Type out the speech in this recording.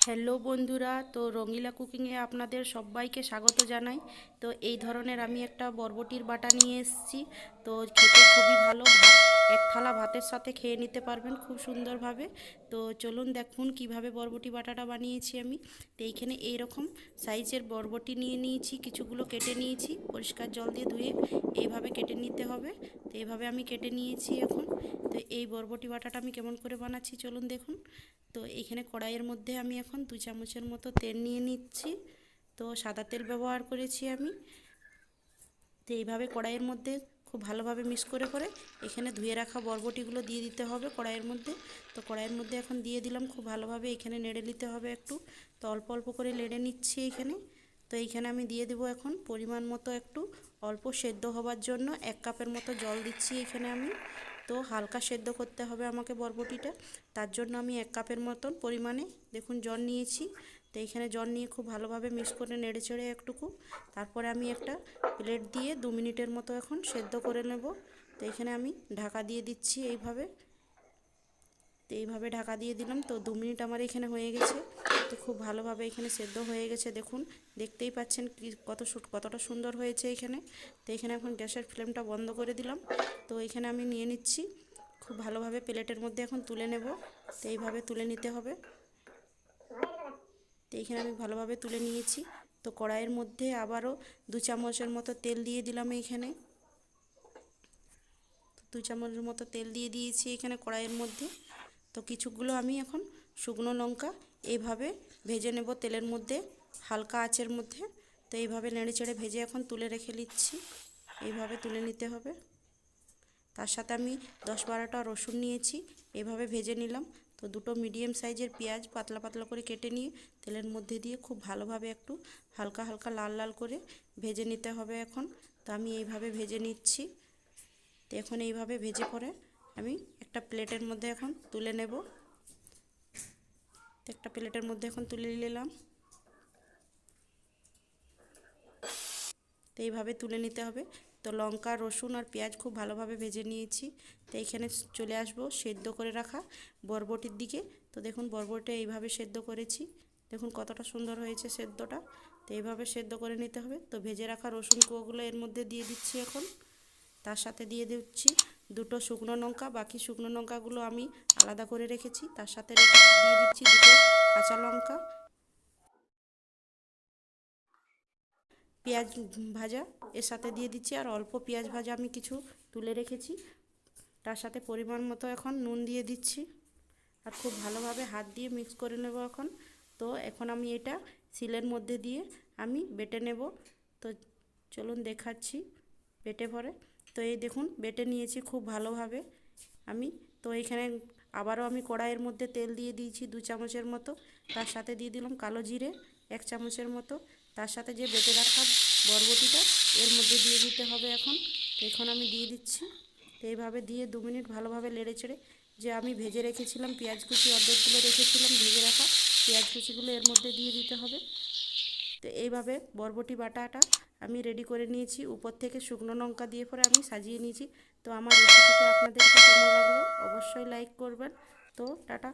Hello বন্ধুরা, তো রঙিলা কুকিংয়ে আপনাদের সবাইকে স্বাগত জানাই। তো এই ধরনের আমি একটা বরবটির বাটা নিয়ে এসেছি। তো খেতে খুবই ভালো, এক থালা ভাতের সাথে খেয়ে নিতে পারবেন খুব সুন্দরভাবে। তো চলুন দেখুন কিভাবে বরবটি বাটাটা বানিয়েছি আমি। তো এইখানে এইরকম সাইজের বরবটি নিয়ে নিয়েছি, কিছুগুলো কেটে নিয়েছি, পরিষ্কার জল দিয়ে ধুয়ে এইভাবে কেটে নিতে হবে। তো এইভাবে আমি কেটে নিয়েছি এখন। তো এই বরবটি বাটাটা আমি কেমন করে বানাচ্ছি চলুন দেখুন। তো এইখানে কড়াইয়ের মধ্যে আমি এখন 2 চামচের মতো তেল নিয়ে নিচ্ছি। তো সাদা তেল ব্যবহার করেছি আমি। তো এইভাবে কড়াইয়ের মধ্যে খুব ভালোভাবে মিক্স করে করে এখানে ধুয়ে রাখা বরবটিগুলো দিয়ে দিতে হবে কড়াইয়ের মধ্যে। তো কড়াইয়ের মধ্যে এখন দিয়ে দিলাম, খুব ভালোভাবে এখানে নেড়ে নিতে হবে একটু। তো অল্প অল্প করে নেড়ে নিচ্ছি এইখানে। তো এইখানে আমি দিয়ে দেবো এখন পরিমাণ মতো একটু অল্প সেদ্ধ হবার জন্য 1 কাপের মতো জল দিচ্ছি এখানে আমি। তো হালকা সেদ্ধ করতে হবে আমাকে বরবটিটা, তার জন্য আমি 1 কাপের মতন পরিমাণে দেখুন জল নিয়েছি। তো এইখানে জল নিয়ে খুব ভালোভাবে মিক্স করে নেড়ে চেড়ে একটুকু তারপরে আমি একটা প্লেট দিয়ে 2 মিনিটের মতো এখন সেদ্ধ করে নেব। তো এখানে আমি ঢাকা দিয়ে দিচ্ছি এইভাবে। তো এইভাবে ঢাকা দিয়ে দিলাম। তো 2 মিনিট আমার এখানে হয়ে গেছে। তো খুব ভালোভাবে এখানে সেদ্ধ হয়ে গেছে, দেখুন দেখতেই পাচ্ছেন কি কতটা সুন্দর হয়েছে এখানে। তো এখানে এখন গ্যাসের ফ্লেমটা বন্ধ করে দিলাম। তো এখানে আমি নিয়ে নিচ্ছি, খুব ভালোভাবে প্লেটের মধ্যে এখন তুলে নেব। তো এইভাবে তুলে নিতে হবে। তো এইখানে আমি ভালোভাবে তুলে নিয়েছি। তো কড়াইয়ের মধ্যে আবারও 2 চামচের মতো তেল দিয়ে দিলাম এইখানে। 2 চামচের মতো তেল দিয়ে দিয়েছি এখানে কড়াইয়ের মধ্যে। তো কিছুগুলো আমি এখন শুকনো লঙ্কা এইভাবে ভেজে নেব তেলের মধ্যে, হালকা আঁচের মধ্যে। তো এইভাবে নেড়ে চেড়ে ভেজে এখন তুলে রেখে নিচ্ছি। এইভাবে তুলে নিতে হবে। তার সাথে আমি 10-12টা রসুন নিয়েছি, এভাবে ভেজে নিলাম। তো দুটো মিডিয়াম সাইজের পেঁয়াজ পাতলা পাতলা করে কেটে নিয়ে তেলের মধ্যে দিয়ে খুব ভালোভাবে একটু হালকা হালকা লাল লাল করে ভেজে নিতে হবে এখন। তো আমি এইভাবে ভেজে নিচ্ছি। তো এখন এইভাবে ভেজে পরে আমি একটা প্লেটের মধ্যে এখন তুলে নেব। তো একটা প্লেটের মধ্যে এখন তুলে নিলাম। তো এইভাবে তুলে নিতে হবে। তো লঙ্কা রসুন আর পেঁয়াজ খুব ভালোভাবে ভেজে নিয়েছি। তো এইখানে চলে আসবো সেদ্ধ করে রাখা বরবটির দিকে। তো দেখুন বরবটিটা এইভাবে সেদ্ধ করেছি, দেখুন কতটা সুন্দর হয়েছে সেদ্ধটা। তো এইভাবে সেদ্ধ করে নিতে হবে। তো ভেজে রাখা রসুন কোয়াগুলো এর মধ্যে দিয়ে দিচ্ছি এখন। তার সাথে দিয়ে দিচ্ছি দুটো শুকনো লঙ্কা, বাকি শুকনো লঙ্কাগুলো আমি আলাদা করে রেখেছি। তার সাথে দিয়ে দিচ্ছি দুটো কাঁচা লঙ্কা, পেঁয়াজ ভাজা এর সাথে দিয়ে দিচ্ছি, আর অল্প পেঁয়াজ ভাজা আমি কিছু তুলে রেখেছি। তার সাথে পরিমাণ মতো এখন নুন দিয়ে দিচ্ছি, আর খুব ভালোভাবে হাত দিয়ে মিক্স করে নেব এখন। তো এখন আমি এটা শিলের মধ্যে দিয়ে আমি বেটে নেব। তো চলুন দেখাচ্ছি বেটে পরে। তো এই দেখুন বেটে নিয়েছি খুব ভালোভাবে আমি। তো এইখানে আবারও আমি কড়াইয়ের মধ্যে তেল দিয়ে দিয়েছি 2 চামচের মতো। তার সাথে দিয়ে দিলাম কালো জিরে 1 চামচের মতো। তার সাথে যে বেটে রাখা বরবটিটা এর মধ্যে দিয়ে দিতে হবে এখন। তো এখন আমি দিয়ে দিচ্ছি। তো এইভাবে দিয়ে 2 মিনিট ভালোভাবে নেড়ে চেড়ে যে আমি ভেজে রেখেছিলাম পেঁয়াজ কুচি অর্ধেকগুলো রেখেছিলাম ভেজে রাখা পেঁয়াজ কুচিগুলো এর মধ্যে দিয়ে দিতে হবে। তো এইভাবে বরবটি বাটাটা আমি রেডি করে নিয়েছি, উপর থেকে শুকনো লঙ্কা দিয়ে পরে আমি সাজিয়ে নিয়েছি। তো আমার রেসিপিটা আপনাদেরকে কেমন লাগলো অবশ্যই লাইক করবেন। তো টাটা।